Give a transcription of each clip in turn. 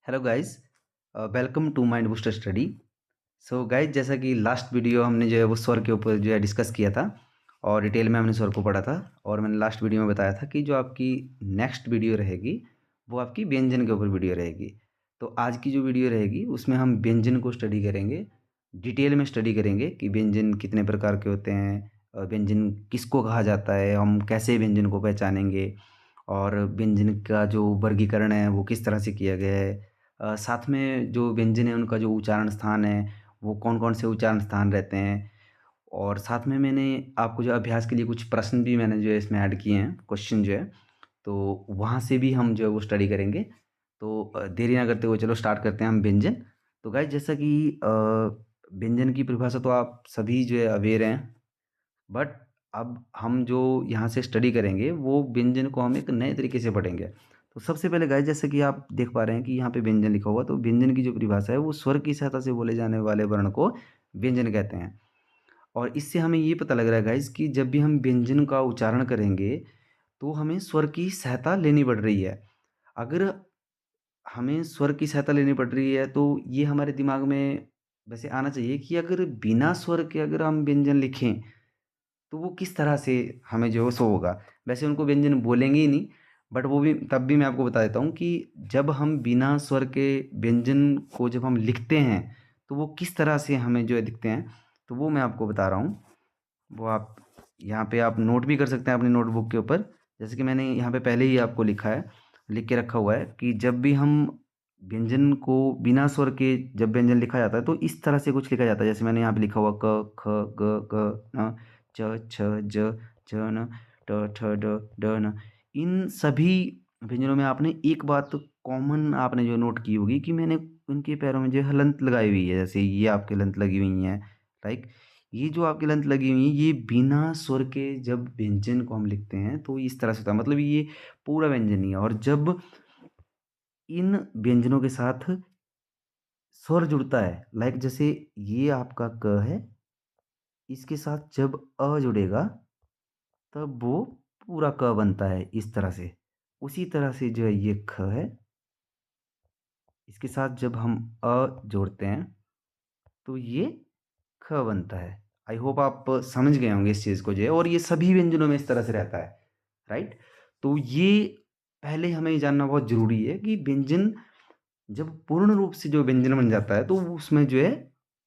Hello guys, welcome to mind booster study. So guys, जैसा कि last video हमने जो है वो स्वर के ऊपर जो है डिस्कस किया था और डिटेल में हमने स्वर को पढ़ा था। और मैंने लास्ट वीडियो में बताया था कि जो आपकी नेक्स्ट वीडियो रहेगी वो आपकी व्यंजन के ऊपर वीडियो रहेगी। तो आज की जो वीडियो रहेगी उसमें हम व्यंजन को स्टडी करेंगे, डिटेल में स्टडी करेंगे कि व्यंजन कितने प्रकार के होते हैं, व्यंजन किसको कहा जाता है, हम कैसे व्यंजन को पहचानेंगे और व्यंजन का जो वर्गीकरण है वो किस तरह से किया गया है। साथ में जो व्यंजन है उनका जो उच्चारण स्थान है वो कौन कौन से उच्चारण स्थान रहते हैं। और साथ में मैंने आपको जो अभ्यास के लिए कुछ प्रश्न भी मैंने जो है इसमें ऐड किए हैं, क्वेश्चन जो है, तो वहाँ से भी हम जो है वो स्टडी करेंगे। तो देरी ना करते हुए चलो स्टार्ट करते हैं हम व्यंजन। तो गाइस, जैसा कि व्यंजन की परिभाषा तो आप सभी जो है अवेयर हैं, बट अब हम जो यहाँ से स्टडी करेंगे वो व्यंजन को हम एक नए तरीके से पढ़ेंगे। तो सबसे पहले गाइस, जैसे कि आप देख पा रहे हैं कि यहाँ पे व्यंजन लिखा हुआ, तो व्यंजन की जो परिभाषा है वो स्वर की सहायता से बोले जाने वाले वर्ण को व्यंजन कहते हैं। और इससे हमें ये पता लग रहा है गाइस कि जब भी हम व्यंजन का उच्चारण करेंगे तो हमें स्वर की सहायता लेनी पड़ रही है। अगर हमें स्वर की सहायता लेनी पड़ रही है तो ये हमारे दिमाग में वैसे आना चाहिए कि अगर बिना स्वर के अगर हम व्यंजन लिखें तो वो किस तरह से हमें जो है शो होगा। वैसे उनको व्यंजन बोलेंगे ही नहीं, बट वो भी तब भी मैं आपको बता देता हूँ कि जब हम बिना स्वर के व्यंजन को जब हम लिखते हैं तो वो किस तरह से हमें जो है दिखते हैं, तो वो मैं आपको बता रहा हूँ। वो आप यहाँ पे आप नोट भी कर सकते हैं अपनी नोटबुक के ऊपर। जैसे कि मैंने यहाँ पे पहले ही आपको लिखा है, लिख के रखा हुआ है कि जब भी हम व्यंजन को बिना स्वर के जब व्यंजन लिखा जाता है तो इस तरह से कुछ लिखा जाता है। जैसे मैंने यहाँ पे लिखा हुआ क ख ग ग न च छ ज ज न ट ठ ड ड न। इन सभी व्यंजनों में आपने एक बात कॉमन आपने जो नोट की होगी कि मैंने उनके पैरों में जो है हलंत लगाई हुई है। जैसे ये आपके हलंत लगी हुई हैं, लाइक ये जो आपकी हलंत लगी हुई है ये बिना स्वर के जब व्यंजन को हम लिखते हैं तो इस तरह से होता है, मतलब ये पूरा व्यंजन नहीं है। और जब इन व्यंजनों के साथ स्वर जुड़ता है, लाइक जैसे ये आपका क है, इसके साथ जब अ जुड़ेगा तब वो पूरा क बनता है इस तरह से। उसी तरह से जो है ये ख है, इसके साथ जब हम अ जोड़ते हैं तो ये ख बनता है। आई होप आप समझ गए होंगे इस चीज़ को जो है, और ये सभी व्यंजनों में इस तरह से रहता है, राइट। तो ये पहले हमें ये जानना बहुत ज़रूरी है कि व्यंजन जब पूर्ण रूप से जो व्यंजन बन जाता है तो उसमें जो है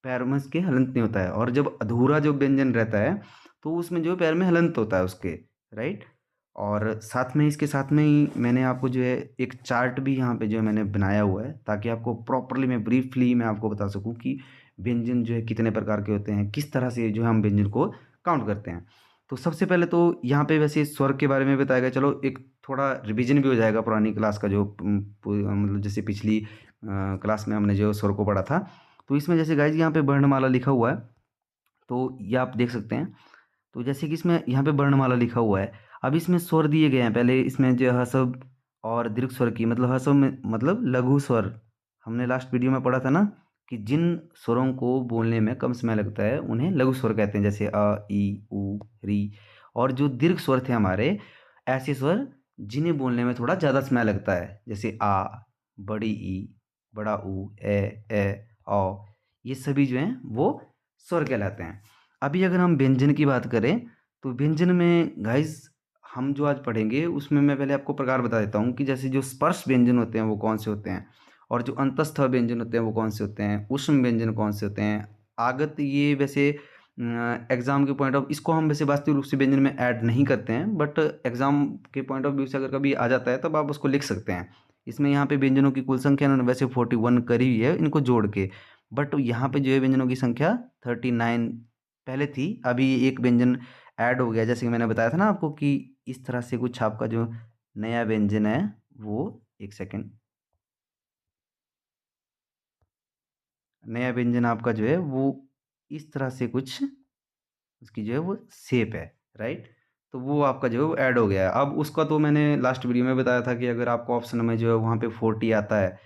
पैर में उसके हलंत नहीं होता है, और जब अधूरा जो व्यंजन रहता है तो उसमें जो है पैर में हलंत होता है उसके, राइट। और साथ में इसके साथ में ही मैंने आपको जो है एक चार्ट भी यहाँ पे जो है मैंने बनाया हुआ है ताकि आपको प्रॉपरली मैं ब्रीफली मैं आपको बता सकूँ कि व्यंजन जो है कितने प्रकार के होते हैं, किस तरह से जो है हम व्यंजन को काउंट करते हैं। तो सबसे पहले तो यहाँ पे वैसे स्वर के बारे में बताया गया, चलो एक थोड़ा रिवीजन भी हो जाएगा पुरानी क्लास का जो मतलब जैसे पिछली क्लास में हमने जो स्वर को पढ़ा था। तो इसमें जैसे गाइज यहाँ पे वर्णमाला लिखा हुआ है, तो ये आप देख सकते हैं। तो जैसे कि इसमें यहाँ पे वर्णमाला लिखा हुआ है, अब इसमें स्वर दिए गए हैं। पहले इसमें जो है ह्रस्व और दीर्घ स्वर की, मतलब ह्रस्व में मतलब लघु स्वर, हमने लास्ट वीडियो में पढ़ा था ना कि जिन स्वरों को बोलने में कम समय लगता है उन्हें लघु स्वर कहते हैं, जैसे अ ई उ री। और जो दीर्घ स्वर थे हमारे, ऐसे स्वर जिन्हें बोलने में थोड़ा ज़्यादा समय लगता है, जैसे आ, बड़ी ई, बड़ा ऊ, ए औ, ये सभी जो हैं वो स्वर कहलाते हैं। अभी अगर हम व्यंजन की बात करें तो व्यंजन में गाइस हम जो आज पढ़ेंगे उसमें मैं पहले आपको प्रकार बता देता हूँ कि जैसे जो स्पर्श व्यंजन होते हैं वो कौन से होते हैं, और जो अंतस्थ व्यंजन होते हैं वो कौन से होते हैं, ऊष्म व्यंजन कौन से होते हैं, आगत। ये वैसे एग्जाम के पॉइंट ऑफ, इसको हम वैसे वास्तविक रूप से व्यंजन में ऐड नहीं करते हैं, बट एग्जाम के पॉइंट ऑफ व्यू से अगर कभी आ जाता है तब आप उसको लिख सकते हैं। इसमें यहाँ पे व्यंजनों की कुल संख्या ना वैसे 41 करी हुई है इनको जोड़ के, बट यहाँ पे जो है व्यंजनों की संख्या 39 पहले थी, अभी एक व्यंजन ऐड हो गया। जैसे कि मैंने बताया था ना आपको कि इस तरह से कुछ आपका जो नया व्यंजन है वो, एक सेकेंड, नया व्यंजन आपका जो है वो इस तरह से कुछ उसकी जो है वो शेप है, राइट। तो वो आपका जो है वो ऐड हो गया है। अब उसका तो मैंने लास्ट वीडियो में बताया था कि अगर आपको ऑप्शन में जो है वहाँ पे 40 आता है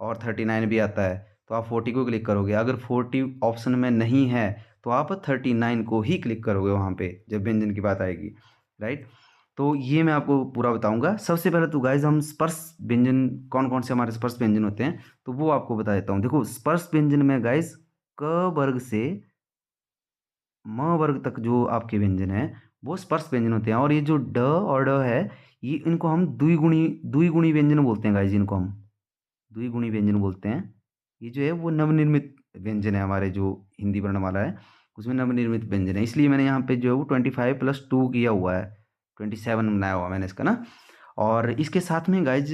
और 39 भी आता है तो आप 40 को क्लिक करोगे। अगर 40 ऑप्शन में नहीं है तो आप 39 को ही क्लिक करोगे वहाँ पे जब व्यंजन की बात आएगी, राइट। तो ये मैं आपको पूरा बताऊंगा। सबसे पहले तो गाइज हम स्पर्श व्यंजन कौन कौन से हमारे स्पर्श व्यंजन होते हैं तो वो आपको बता देता हूँ। देखो स्पर्श व्यंजन में गाइज क वर्ग से म वर्ग तक जो आपके व्यंजन है वो स्पर्श व्यंजन होते हैं। और ये जो ड और ड है ये इनको हम द्विगुणी व्यंजन बोलते हैं गाइज। इनको हम द्विगुणी व्यंजन बोलते हैं। ये जो है वो नवनिर्मित व्यंजन है। हमारे जो हिंदी वर्णमाला है उसमें नवनिर्मित व्यंजन है, इसलिए मैंने यहाँ पे जो है वो 25+2 किया हुआ है, 27 बनाया हुआ मैंने इसका ना। और इसके साथ में गाइज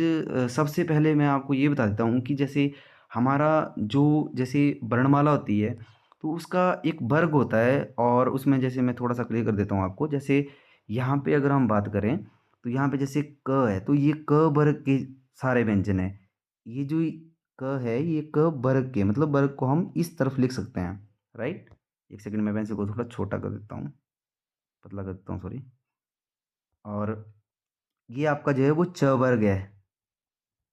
सबसे पहले मैं आपको ये बता देता हूँ कि जैसे हमारा जो जैसे वर्णमाला होती है तो उसका एक वर्ग होता है। और उसमें जैसे मैं थोड़ा सा क्लियर कर देता हूँ आपको। जैसे यहाँ पे अगर हम बात करें तो यहाँ पे जैसे क है तो ये क वर्ग के सारे व्यंजन है। ये जो क है ये क वर्ग के मतलब वर्ग को हम इस तरफ लिख सकते हैं, राइट। एक सेकंड में पेंसिल को थोड़ा छोटा कर देता हूँ, पतला कर देता हूँ, सॉरी। और ये आपका जो है वो च वर्ग है,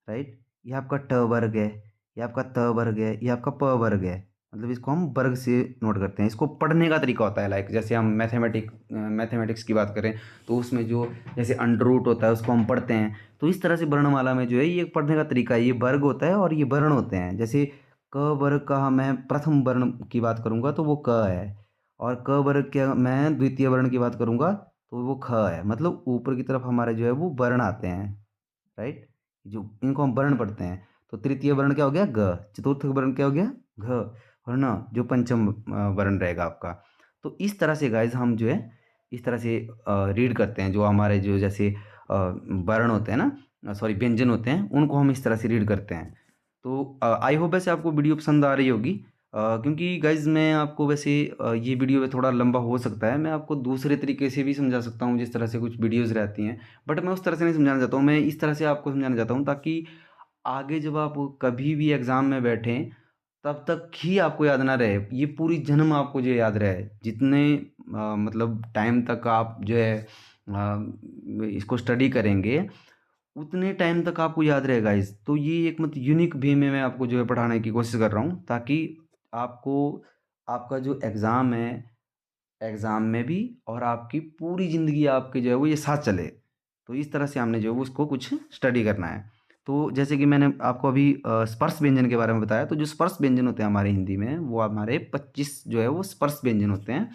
राइट। ये आपका ट वर्ग है, ये आपका त वर्ग है, ये आपका प वर्ग है। मतलब इसको हम वर्ग से नोट करते हैं। इसको पढ़ने का तरीका होता है, लाइक जैसे हम मैथमेटिक्स की बात करें तो उसमें जो जैसे अंडर रूट होता है उसको हम पढ़ते हैं। तो इस तरह से वर्णमाला में जो है ये पढ़ने का तरीका है। ये वर्ग होता है और ये वर्ण होते हैं। जैसे क वर्ग का मैं प्रथम वर्ण की बात करूंगा तो वो क है। और क वर्ग के मैं द्वितीय वर्ण की बात करूंगा तो वो ख है। मतलब ऊपर की तरफ हमारे जो है वो वर्ण आते हैं, राइट। जो इनको हम वर्ण पढ़ते हैं। तो तृतीय वर्ण क्या हो गया ग, चतुर्थ वर्ण क्या हो गया घ, और न जो पंचम वर्ण रहेगा आपका। तो इस तरह से गाइज हम जो है इस तरह से रीड करते हैं। जो हमारे जो जैसे वर्ण होते हैं ना, सॉरी व्यंजन होते हैं, उनको हम इस तरह से रीड करते हैं। तो आई होप वैसे आपको वीडियो पसंद आ रही होगी। क्योंकि गाइज मैं आपको वैसे ये वीडियो में थोड़ा लंबा हो सकता है, मैं आपको दूसरे तरीके से भी समझा सकता हूँ जिस तरह से कुछ वीडियोज़ रहती हैं। बट मैं उस तरह से नहीं समझाना चाहता हूँ, मैं इस तरह से आपको समझाना चाहता हूँ ताकि आगे जब आप कभी भी एग्ज़ाम में बैठें तब तक ही आपको याद ना रहे। ये पूरी जन्म आपको जो याद रहे, जितने मतलब टाइम तक आप जो है इसको स्टडी करेंगे उतने टाइम तक आपको याद रहेगा। इस तो ये एक मतलब यूनिक वे में मैं आपको जो है पढ़ाने की कोशिश कर रहा हूँ ताकि आपको आपका जो एग्ज़ाम है एग्ज़ाम में भी और आपकी पूरी ज़िंदगी आपकी जो है वो ये साथ चले। तो इस तरह से हमने जो है वो उसको कुछ स्टडी करना है। तो जैसे कि मैंने आपको अभी स्पर्श व्यंजन के बारे में बताया, तो जो स्पर्श व्यंजन होते हैं हमारे हिंदी में वो हमारे 25 जो है वो स्पर्श व्यंजन होते हैं।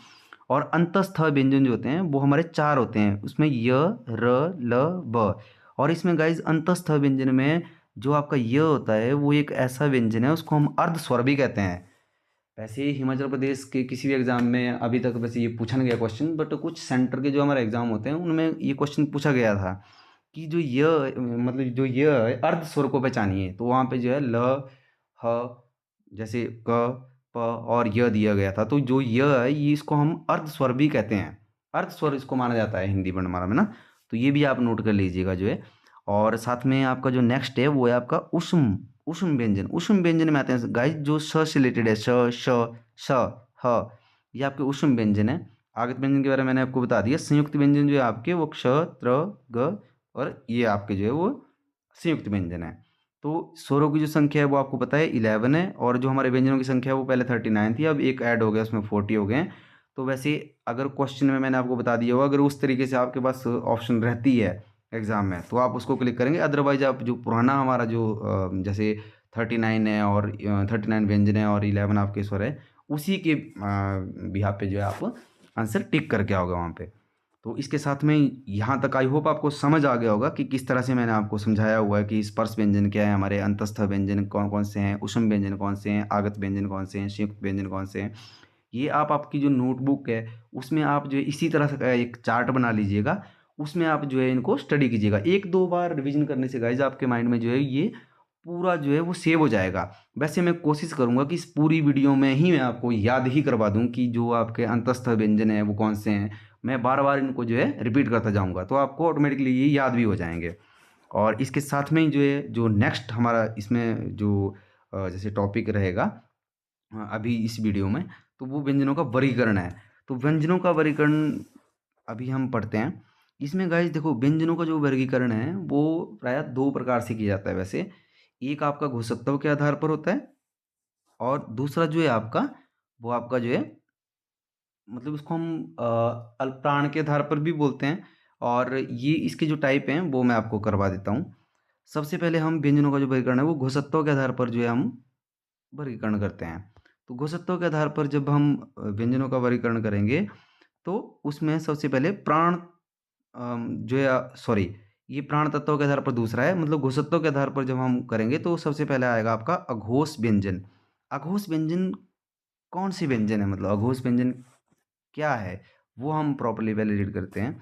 और अंतस्थ व्यंजन जो होते हैं वो हमारे 4 होते हैं। उसमें य, र, ल, ब। और इसमें गाइज अंतस्थ व्यंजन में जो आपका य होता है वो एक ऐसा व्यंजन है, उसको हम अर्ध स्वर भी कहते हैं। वैसे हिमाचल प्रदेश के किसी भी एग्ज़ाम में अभी तक वैसे ये पूछा नहीं गया क्वेश्चन, बट कुछ सेंटर के जो हमारे एग्ज़ाम होते हैं उनमें ये क्वेश्चन पूछा गया था कि जो य मतलब जो य है अर्ध स्वर को पहचानिए। तो वहाँ पे जो है ल, ह, जैसे क, प और य दिया गया था। तो जो य है ये इसको हम अर्ध स्वर भी कहते हैं। अर्ध स्वर इसको माना जाता है हिंदी वर्णमाला में ना। तो ये भी आप नोट कर लीजिएगा जो है। और साथ में आपका जो नेक्स्ट है वो है आपका ऊष्म ऊष्म व्यंजन। ऊष्म व्यंजन में आते हैं गाइस जो श से रिलेटेड है, श, श, श, ह। ये आपके ऊष्म व्यंजन है। आगत व्यंजन के बारे में मैंने आपको बता दिया। संयुक्त व्यंजन जो है आपके वो क्ष, त्र, ग, और ये आपके जो है वो संयुक्त व्यंजन है। तो स्वरों की जो संख्या है वो आपको पता है 11 है। और जो हमारे व्यंजनों की संख्या है वो पहले 39 थी, अब एक ऐड हो गया उसमें 40 हो गए हैं। तो वैसे अगर क्वेश्चन में मैंने आपको बता दिया होगा, अगर उस तरीके से आपके पास ऑप्शन रहती है एग्ज़ाम में तो आप उसको क्लिक करेंगे। अदरवाइज आप जो पुराना हमारा जो जैसे 39 है और 39 व्यंजन है और 11 आपके स्वर है उसी के बिहाफ पे जो है आप आंसर टिक करके आओगे वहाँ पे। तो इसके साथ में यहाँ तक आई होप आपको समझ आ गया होगा कि किस तरह से मैंने आपको समझाया हुआ है कि स्पर्श व्यंजन क्या है, हमारे अंतस्थ व्यंजन कौन कौन से हैं, ऊष्म व्यंजन कौन से हैं, आगत व्यंजन कौन से हैं, संयुक्त व्यंजन कौन से हैं। ये आप आपकी जो नोटबुक है उसमें आप जो है इसी तरह से एक चार्ट बना लीजिएगा। उसमें आप जो है इनको स्टडी कीजिएगा। एक दो बार रिवीजन करने से गाइज आपके माइंड में जो है ये पूरा जो है वो सेव हो जाएगा। वैसे मैं कोशिश करूंगा कि इस पूरी वीडियो में ही मैं आपको याद ही करवा दूं कि जो आपके अंतस्थ व्यंजन है वो कौन से हैं। मैं बार बार इनको जो है रिपीट करता जाऊंगा तो आपको ऑटोमेटिकली ये याद भी हो जाएंगे। और इसके साथ में ही जो है जो नेक्स्ट हमारा इसमें जो जैसे टॉपिक रहेगा अभी इस वीडियो में, तो वो व्यंजनों का वर्गीकरण है। तो व्यंजनों का वर्गीकरण अभी हम पढ़ते हैं। इसमें गाइस देखो व्यंजनों का जो वर्गीकरण है वो प्रायः दो प्रकार से किया जाता है वैसे। एक आपका घोषकत्व के आधार पर होता है और दूसरा जो है आपका वो आपका जो है मतलब उसको हम अल्पप्राण के आधार पर भी बोलते हैं और ये इसके जो टाइप हैं वो मैं आपको करवा देता हूँ। सबसे पहले हम व्यंजनों का जो वर्गीकरण है वो घोषितों के आधार पर जो है हम वर्गीकरण करते हैं। तो घोषितों के आधार पर जब हम व्यंजनों का वर्गीकरण करेंगे तो उसमें सबसे पहले प्राण जो है सॉरी ये प्राण तत्वों के आधार पर दूसरा है, मतलब घोषितों के आधार पर जब हम करेंगे तो सबसे पहले आएगा आपका अघोष व्यंजन। अघोष व्यंजन कौन सी व्यंजन है, मतलब अघोष व्यंजन क्या है, वो हम प्रॉपर्ली पहले रीड करते हैं।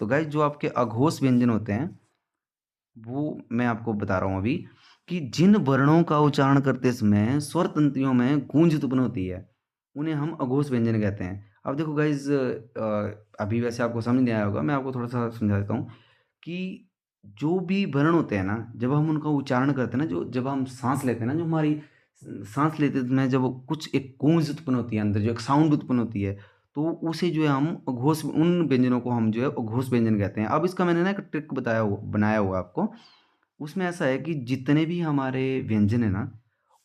तो गाइस जो आपके अघोष व्यंजन होते हैं वो मैं आपको बता रहा हूँ अभी, कि जिन वर्णों का उच्चारण करते समय स्वर तंत्रियों में गूंज उत्पन्न होती है उन्हें हम अघोष व्यंजन कहते हैं। अब देखो गाइज, अभी वैसे आपको समझ नहीं आया होगा, मैं आपको थोड़ा सा समझा देता हूँ कि जो भी वर्ण होते हैं ना, जब हम उनका उच्चारण करते हैं ना, जो जब हम सांस लेते हैं ना, जो हमारी सांस लेते समय जब कुछ एक गूंज उत्पन्न होती है अंदर, जो एक साउंड उत्पन्न होती है, तो उसे जो है हम घोष, उन व्यंजनों को हम जो है घोष व्यंजन कहते हैं। अब इसका मैंने ना एक ट्रिक बनाया हुआ आपको। उसमें ऐसा है कि जितने भी हमारे व्यंजन है ना,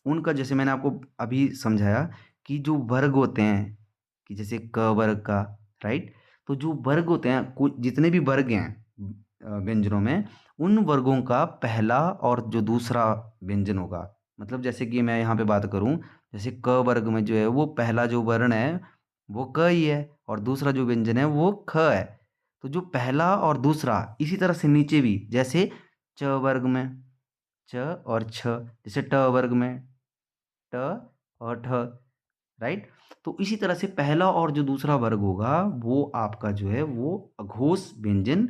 उनका जैसे मैंने आपको अभी समझाया कि जो वर्ग होते हैं, कि जैसे क वर्ग का, राइट। तो जो वर्ग होते हैं, कुछ जितने भी वर्ग हैं व्यंजनों में, उन वर्गों का पहला और जो दूसरा व्यंजन होगा, मतलब जैसे कि मैं यहाँ पे बात करूँ, जैसे क वर्ग में जो है वो पहला जो वर्ण है वो क ही है, और दूसरा जो व्यंजन है वो ख है। तो जो पहला और दूसरा, इसी तरह से नीचे भी, जैसे च वर्ग में च और छ, जैसे ट वर्ग में ट और ठ, राइट। तो इसी तरह से पहला और जो दूसरा वर्ग होगा वो आपका जो है वो अघोष व्यंजन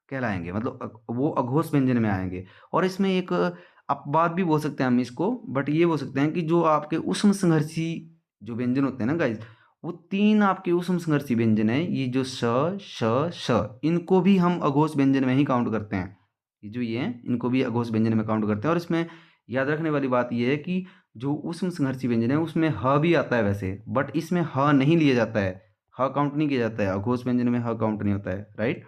कहलाएंगे, मतलब वो अघोष व्यंजन में आएंगे। और इसमें एक अपवाद भी बोल सकते हैं हम इसको, बट ये बोल सकते हैं कि जो आपके उष्म संघर्षी जो व्यंजन होते हैं ना गाइज, वो तीन आपके उष्म संघर्षी व्यंजन है, ये जो श श श, इनको भी हम अघोष व्यंजन में ही काउंट करते हैं। ये जो ये हैं इनको भी अघोष व्यंजन में काउंट करते हैं। और इसमें याद रखने वाली बात ये है कि जो उष्म संघर्षी व्यंजन है उसमें ह भी आता है वैसे, बट इसमें ह नहीं लिया जाता है, ह काउंट नहीं किया जाता है, अघोष व्यंजन में ह काउंट नहीं होता है, राइट।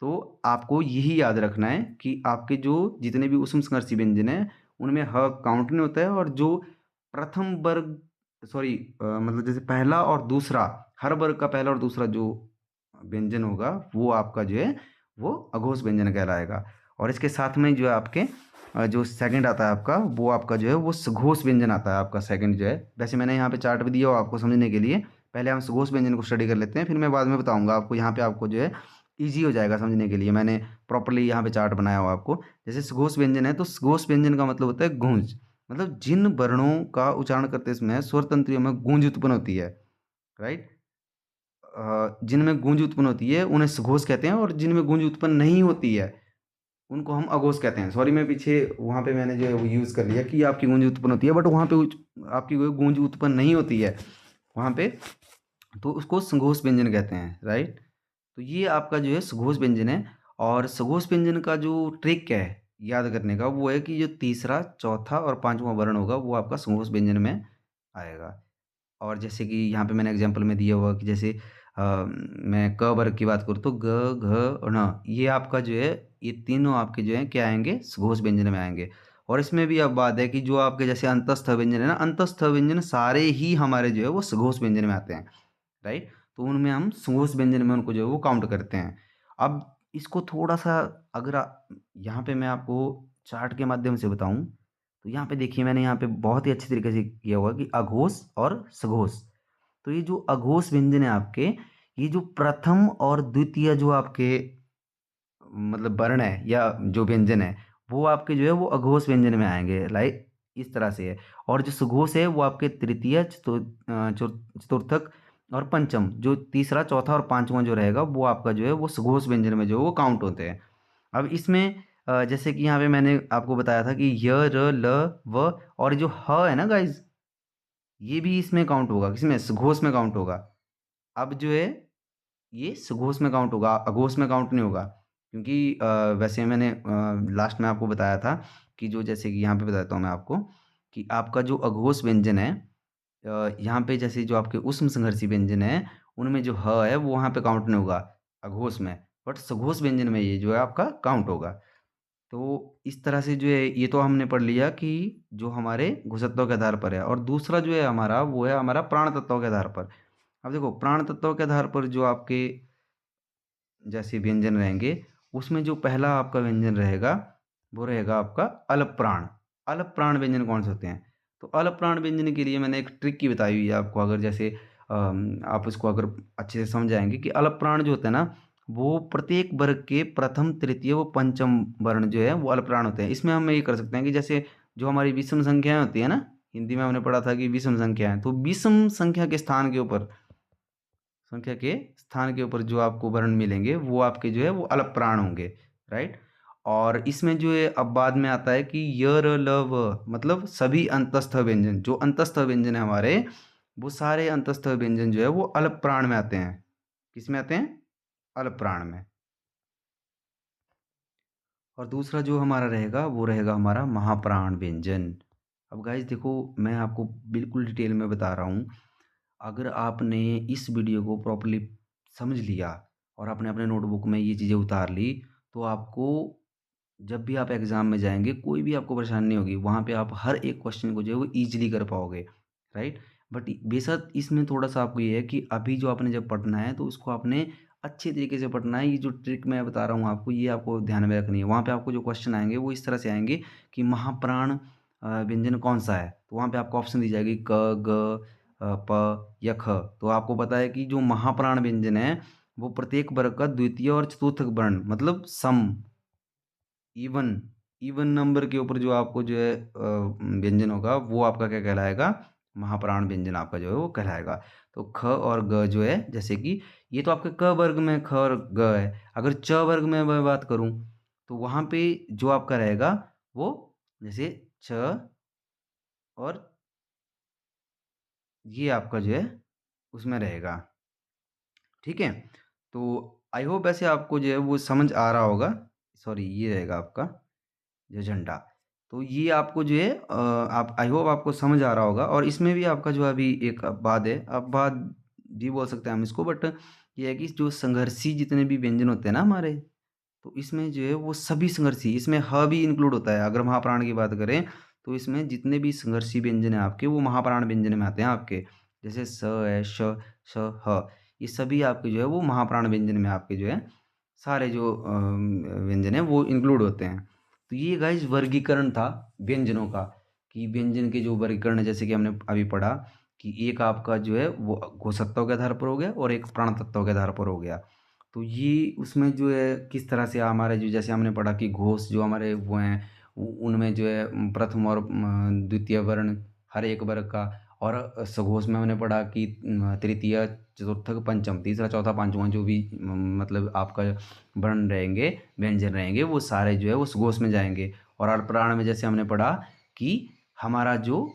तो आपको यही याद रखना है कि आपके जो जितने भी उष्म संघर्षी व्यंजन है उनमें ह काउंट नहीं होता है, और जो प्रथम वर्ग, सॉरी, मतलब जैसे पहला और दूसरा, हर वर्ग का पहला और दूसरा जो व्यंजन होगा वो आपका जो है वो अघोष व्यंजन कहलाएगा। और इसके साथ में जो है आपके जो सेकंड आता है आपका, वो आपका जो है वो सघोष व्यंजन आता है आपका सेकंड जो है। वैसे मैंने यहाँ पे चार्ट भी दिया हो आपको समझने के लिए, पहले हम सघोष व्यंजन को स्टडी कर लेते हैं, फिर मैं बाद में बताऊंगा आपको, यहाँ पे आपको जो है ईजी हो जाएगा समझने के लिए। मैंने प्रॉपरली यहाँ पे चार्ट बनाया हुआ आपको। जैसे सघोष व्यंजन है तो सघोष व्यंजन का मतलब होता है गूंज, मतलब जिन वर्णों का उच्चारण करते समय स्वर तंत्रियों में गूंज उत्पन्न होती है, राइट। जिनमें गूंज उत्पन्न होती है उन्हें सघोष कहते हैं, और जिनमें गूंज उत्पन्न नहीं होती है उनको हम अघोष कहते हैं। सॉरी, मैं पीछे वहाँ पे मैंने जो है वो यूज़ कर लिया कि आपकी गूंज उत्पन्न होती है, बट वहाँ पे आपकी कोई गूंज उत्पन्न नहीं होती है वहाँ पे, तो उसको सघोष व्यंजन कहते हैं, राइट। तो ये आपका जो है सघोष व्यंजन है। और सघोष व्यंजन का जो ट्रिक है याद करने का, वो है कि जो तीसरा, चौथा और पांचवा वर्ण होगा वो आपका सघोष व्यंजन में आएगा। और जैसे कि यहाँ पे मैंने एग्जांपल में दिया हुआ कि जैसे मैं क वर्ग की बात करूँ तो ग, घ और न, ये आपका जो है ये तीनों आपके जो है क्या आएंगे, सघोष व्यंजन में आएंगे। और इसमें भी अब बात है कि जो आपके जैसे अंतस्थ व्यंजन है ना, अंतस्थ व्यंजन सारे ही हमारे जो है वो सघोष व्यंजन में आते हैं, राइट। तो उनमें हम सघोष व्यंजन में उनको जो है वो काउंट करते हैं। अब इसको थोड़ा सा अगर यहाँ पे मैं आपको चार्ट के माध्यम से बताऊं, तो यहाँ पे देखिए मैंने यहाँ पे बहुत ही अच्छी तरीके से किया हुआ कि अघोष और सघोष। तो ये जो अघोष व्यंजन है आपके, ये जो प्रथम और द्वितीय जो आपके मतलब वर्ण है या जो व्यंजन है वो आपके जो है वो अघोष व्यंजन में आएंगे, लाइक इस तरह से है। और जो सुघोष है वो आपके तृतीय, चतुर्थक और पंचम, जो तीसरा, चौथा और पांचवा जो रहेगा वो आपका जो है वो सुघोष व्यंजन में जो है वो काउंट होते हैं। अब इसमें जैसे कि यहाँ पे मैंने आपको बताया था कि य, र, ल, व, और जो ह है ना गाइज, ये भी इसमें काउंट होगा, किसमें, सुघोष में काउंट होगा। अब जो है ये सुघोष में काउंट होगा, अघोष में काउंट नहीं होगा, क्योंकि वैसे मैंने लास्ट में आपको बताया था कि जो, जैसे कि यहाँ पे बताता हूँ मैं आपको, कि आपका जो अघोष व्यंजन है, यहाँ पे जैसे जो आपके उष्म संघर्षी व्यंजन है उनमें जो ह है वो वहाँ पे काउंट नहीं होगा अघोष में, बट सघोष व्यंजन में ये जो है आपका काउंट होगा। तो इस तरह से जो है ये तो हमने पढ़ लिया कि जो हमारे घोषितों के आधार पर है। और दूसरा जो है हमारा वो है हमारा प्राण तत्वों के आधार पर। अब देखो प्राण तत्वों के आधार पर जो आपके जैसे व्यंजन रहेंगे, उसमें जो पहला आपका व्यंजन रहेगा वो रहेगा आपका अल्प प्राण। अल्प प्राण व्यंजन कौन से होते हैं? तो अल्प प्राण व्यंजन के लिए मैंने एक ट्रिक की बताई हुई है आपको, अगर जैसे आप इसको अगर अच्छे से समझ जाएंगे कि अल्प प्राण जो होते हैं ना, वो प्रत्येक वर्ग के प्रथम तृतीय व पंचम वर्ण जो है वो अल्प प्राण होते हैं। इसमें हम ये कर सकते हैं कि जैसे जो हमारी विषम संख्याएं होती है ना, हिंदी में हमने पढ़ा था कि विषम संख्या है, तो विषम संख्या के ऊपर जो आपको वर्ण मिलेंगे वो आपके जो है वो अल्प प्राण होंगे, राइट। और इसमें जो है अब बाद में आता है कि य र ल व, मतलब सभी अंतस्थ व्यंजन, जो अंतस्थ व्यंजन है हमारे, वो सारे अंतस्थ व्यंजन जो है वो अल्प प्राण में आते हैं। किस में आते हैं? अल्प प्राण में। और दूसरा जो हमारा रहेगा वो रहेगा हमारा महाप्राण व्यंजन। अब गाइस देखो, मैं आपको बिल्कुल डिटेल में बता रहा हूँ। अगर आपने इस वीडियो को प्रॉपर्ली समझ लिया और आपने अपने नोटबुक में ये चीज़ें उतार ली, तो आपको जब भी आप एग्ज़ाम में जाएंगे कोई भी आपको परेशानी नहीं होगी। वहाँ पे आप हर एक क्वेश्चन को जो है वो ईजिली कर पाओगे, राइट। बट बेशक इसमें थोड़ा सा आपको ये है कि अभी जो आपने जब पढ़ना है तो उसको आपने अच्छे तरीके से पढ़ना है। ये जो ट्रिक मैं बता रहा हूँ आपको, ये आपको ध्यान में रखनी है। वहाँ पे आपको जो क्वेश्चन आएंगे वो इस तरह से आएंगे कि महाप्राण व्यंजन कौन सा है, तो वहाँ पे आपको ऑप्शन दी जाएगी क, ग, प या ख। तो आपको पता है कि जो महाप्राण व्यंजन है वो प्रत्येक वर्ग का द्वितीय और चतुर्थ वर्ण, मतलब सम, इवन इवन नंबर के ऊपर जो आपको जो है व्यंजन होगा वो आपका क्या कहलाएगा? महाप्राण व्यंजन आपका जो है वो कहलाएगा। तो ख और ग जो है, जैसे कि ये तो आपके क वर्ग में ख और ग है। अगर च वर्ग में मैं बात करूं तो वहां पे जो आपका रहेगा वो, जैसे छ और ये आपका जो है उसमें रहेगा, ठीक है। तो आई होप ऐसे आपको जो है वो समझ आ रहा होगा। सॉरी, ये रहेगा आपका जो झंडा। तो ये आपको जो है आप आई होप आपको समझ आ रहा होगा। और इसमें भी आपका जो अभी एक अपवाद है, अपवाद भी बोल सकते हैं हम इसको, बट ये है कि जो संघर्षी जितने भी व्यंजन होते हैं ना हमारे, तो इसमें जो है वो सभी संघर्षी, इसमें ह भी इंक्लूड होता है। अगर महाप्राण की बात करें तो इसमें जितने भी संघर्षी व्यंजन है आपके वो महाप्राण व्यंजन में आते हैं आपके। जैसे स है, श, श, ह, ये सभी आपके जो है वो महाप्राण व्यंजन में आपके जो है सारे जो व्यंजन है वो इंक्लूड होते हैं। तो ये गाइस वर्गीकरण था व्यंजनों का, कि व्यंजन के जो वर्गीकरण है, जैसे कि हमने अभी पढ़ा कि एक आपका जो है वो घोष तत्वों के आधार पर हो गया और एक प्राण तत्वों के आधार पर हो गया। तो ये उसमें जो है किस तरह से हमारे जो, जैसे हमने पढ़ा कि घोष जो हमारे वो हैं उनमें जो है प्रथम और द्वितीय वर्ण हर एक वर्ग का। और सघोष में हमने पढ़ा कि तृतीय चतुर्थ पंचम, तीसरा चौथा पांचवा जो भी मतलब आपका वर्ण रहेंगे, व्यंजन रहेंगे, वो सारे जो है वो सघोष में जाएंगे। और अल्पप्राण में जैसे हमने पढ़ा कि हमारा जो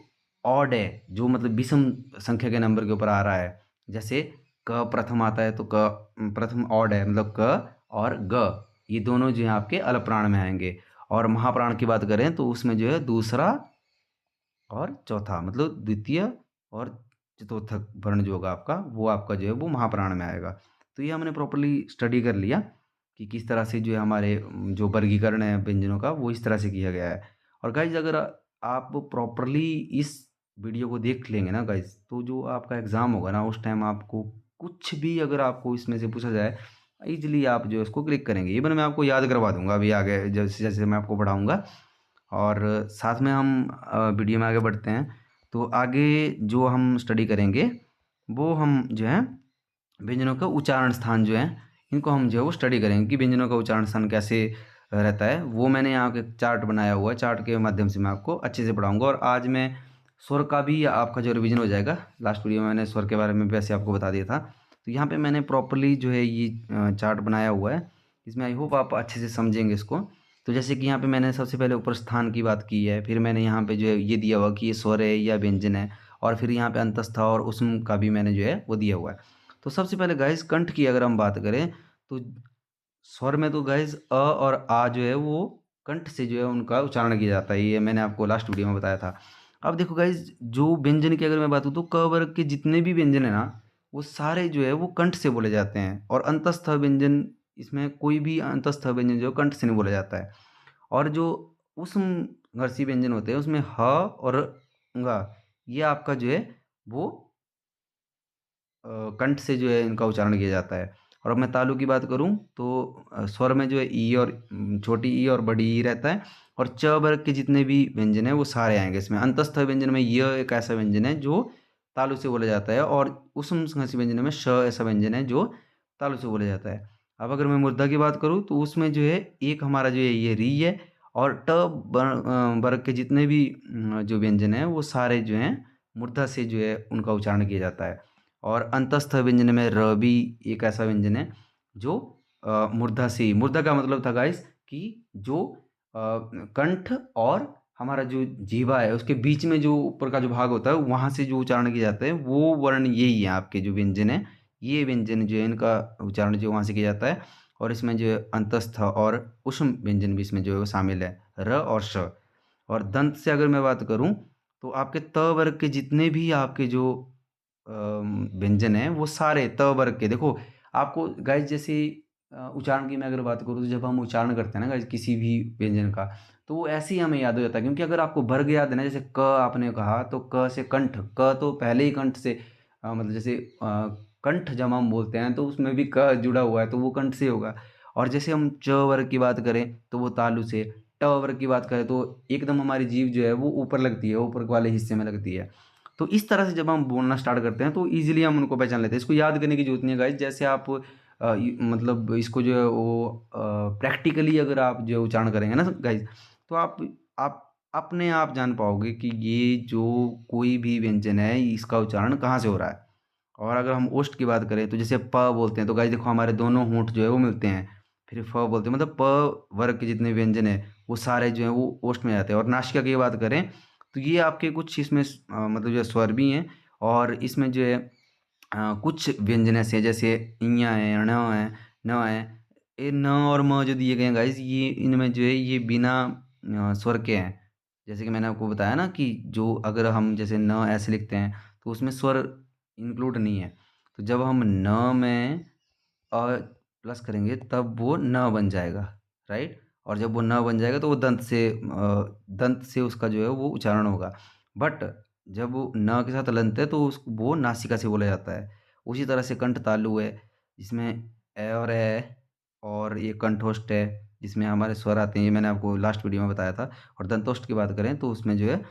ऑड है, जो मतलब विषम संख्या के नंबर के ऊपर आ रहा है, जैसे क प्रथम आता है तो क प्रथम ऑड है, मतलब क और ग, ये दोनों जो है आपके अल्पप्राण में आएंगे। और महाप्राण की बात करें तो उसमें जो है दूसरा और चौथा, मतलब द्वितीय और चतुर्थ वर्ण जो होगा आपका वो आपका जो है वो महाप्राण में आएगा। तो ये हमने प्रॉपर्ली स्टडी कर लिया कि किस तरह से जो है हमारे जो वर्गीकरण है व्यंजनों का वो इस तरह से किया गया है। और गाइज अगर आप प्रॉपर्ली इस वीडियो को देख लेंगे ना गाइज, तो जो आपका एग्ज़ाम होगा ना उस टाइम आपको कुछ भी अगर आपको इसमें से पूछा जाए, ईजिली आप जो है उसको क्लिक करेंगे। इवन मैं आपको याद करवा दूंगा अभी आगे जैसे जैसे मैं आपको पढ़ाऊँगा। और साथ में हम वीडियो में आगे बढ़ते हैं। तो आगे जो हम स्टडी करेंगे वो हम जो है व्यंजनों का उच्चारण स्थान जो है इनको हम जो है वो स्टडी करेंगे कि व्यंजनों का उच्चारण स्थान कैसे रहता है। वो मैंने यहाँ पे चार्ट बनाया हुआ है, चार्ट के माध्यम से मैं आपको अच्छे से पढ़ाऊँगा। और आज मैं स्वर का भी आपका जो रिवीजन हो जाएगा। लास्ट वीडियो में मैंने स्वर के बारे में वैसे आपको बता दिया था। तो यहाँ पे मैंने प्रॉपरली जो है ये चार्ट बनाया हुआ है, इसमें आई होप आप अच्छे से समझेंगे इसको। तो जैसे कि यहाँ पे मैंने सबसे पहले ऊपर स्थान की बात की है, फिर मैंने यहाँ पे जो है ये दिया हुआ कि ये स्वर है या व्यंजन है, और फिर यहाँ पे अंतस्थ और उसम का भी मैंने जो है वो दिया हुआ है। तो सबसे पहले गाइस कंठ की अगर हम बात करें तो स्वर में तो गाइस अ और आ जो है वो कंठ से जो है उनका उच्चारण किया जाता है, ये मैंने आपको लास्ट वीडियो में बताया था। अब देखो गाइस, जो व्यंजन की अगर मैं बात करूँ तो क वर्ग के जितने भी व्यंजन है ना वो सारे जो है वो कंठ से बोले जाते हैं। और अंतस्थ व्यंजन, इसमें कोई भी अंतस्थ व्यंजन जो कंठ से नहीं बोला जाता है। और जो उष्मघर्षी व्यंजन होते हैं उसमें ह और ङ, ये आपका जो है वो कंठ से जो है इनका उच्चारण किया जाता है। और अब मैं तालु की बात करूँ तो स्वर में जो है ई और छोटी ई और बड़ी ई रहता है, और च वर्ग के जितने भी व्यंजन हैं वो सारे आएंगे इसमें। अंतस्थ व्यंजन में य एक ऐसा व्यंजन है जो तालु से बोला जाता है, और उष्म संघर्षी व्यंजन में श ऐसा व्यंजन है जो तालु से बोला जाता है। अब अगर मैं मूर्धा की बात करूँ तो उसमें जो है एक हमारा जो है ये री है, और ट वर्ग के जितने भी जो व्यंजन हैं वो सारे जो हैं मूर्धा से जो है उनका उच्चारण किया जाता है। और अंतस्थ व्यंजन में र भी एक ऐसा व्यंजन है जो मूर्धा से, मूर्धा का मतलब था गाइस कि जो कंठ और हमारा जो जीवा है उसके बीच में जो ऊपर का जो भाग होता है वहाँ से जो उच्चारण किया जाता है वो वर्ण यही है। आपके जो व्यंजन है, ये व्यंजन जो है इनका उच्चारण जो वहाँ से किया जाता है। और इसमें जो है अंतस्थ और उष्म व्यंजन भी इसमें जो है वो शामिल है, र और श। और दंत से अगर मैं बात करूँ तो आपके त वर्ग के जितने भी आपके जो व्यंजन हैं वो सारे त वर्ग के, देखो आपको गाइस जैसे उच्चारण की मैं अगर बात करूँ तो जब हम उच्चारण करते हैं ना गाइस किसी भी व्यंजन का, तो वो ऐसे ही हमें याद हो जाता है। क्योंकि अगर आपको वर्ग याद है ना, जैसे क आपने कहा तो क से कंठ, क तो पहले ही कंठ से मतलब जैसे कंठ जब हम बोलते हैं तो उसमें भी क जुड़ा हुआ है तो वो कंठ से होगा। और जैसे हम च वर्ग की बात करें तो वो तालु से, ट वर्ग की बात करें तो एकदम हमारी जीभ जो है वो ऊपर लगती है, ऊपर वाले हिस्से में लगती है। तो इस तरह से जब हम बोलना स्टार्ट करते हैं तो ईज़िली हम उनको पहचान लेते हैं। इसको याद करने की ज़रूरत नहीं है गाइस। जैसे आप मतलब इसको जो है वो प्रैक्टिकली अगर आप जो है उच्चारण करेंगे ना गाइस, तो आप अपने आप जान पाओगे कि ये जो कोई भी व्यंजन है इसका उच्चारण कहाँ से हो रहा है। और अगर हम ओष्ठ की बात करें तो जैसे प बोलते हैं तो गाइस देखो हमारे दोनों होंठ जो है वो मिलते हैं। फिर फ बोलते हैं, मतलब प वर्ग के जितने व्यंजन है वो सारे जो हैं वो ओष्ठ में आते हैं। और नासिका की बात करें तो ये आपके कुछ इसमें मतलब जो है स्वर भी हैं, और इसमें जो है कुछ व्यंजन ऐसे हैं जैसे इयाँ है, ण है, न है। ये न और म जो दिए गए हैं गाइस, ये इनमें जो है ये बिना स्वर के हैं। जैसे कि मैंने आपको बताया ना कि जो अगर हम जैसे न ऐसे लिखते हैं तो उसमें स्वर इंक्लूड नहीं है। तो जब हम न में अ प्लस करेंगे तब वो न बन जाएगा, राइट? और जब वो न बन जाएगा तो वो दंत से उसका जो है वो उच्चारण होगा। बट जब वो न के साथ लंत है तो वो नासिका से बोला जाता है। उसी तरह से कंठ तालु है जिसमें ए और ए, और ये कंठोष्ठ है जिसमें हमारे स्वर आते हैं, ये मैंने आपको लास्ट वीडियो में बताया था। और दंतोष्ठ की बात करें तो उसमें जो है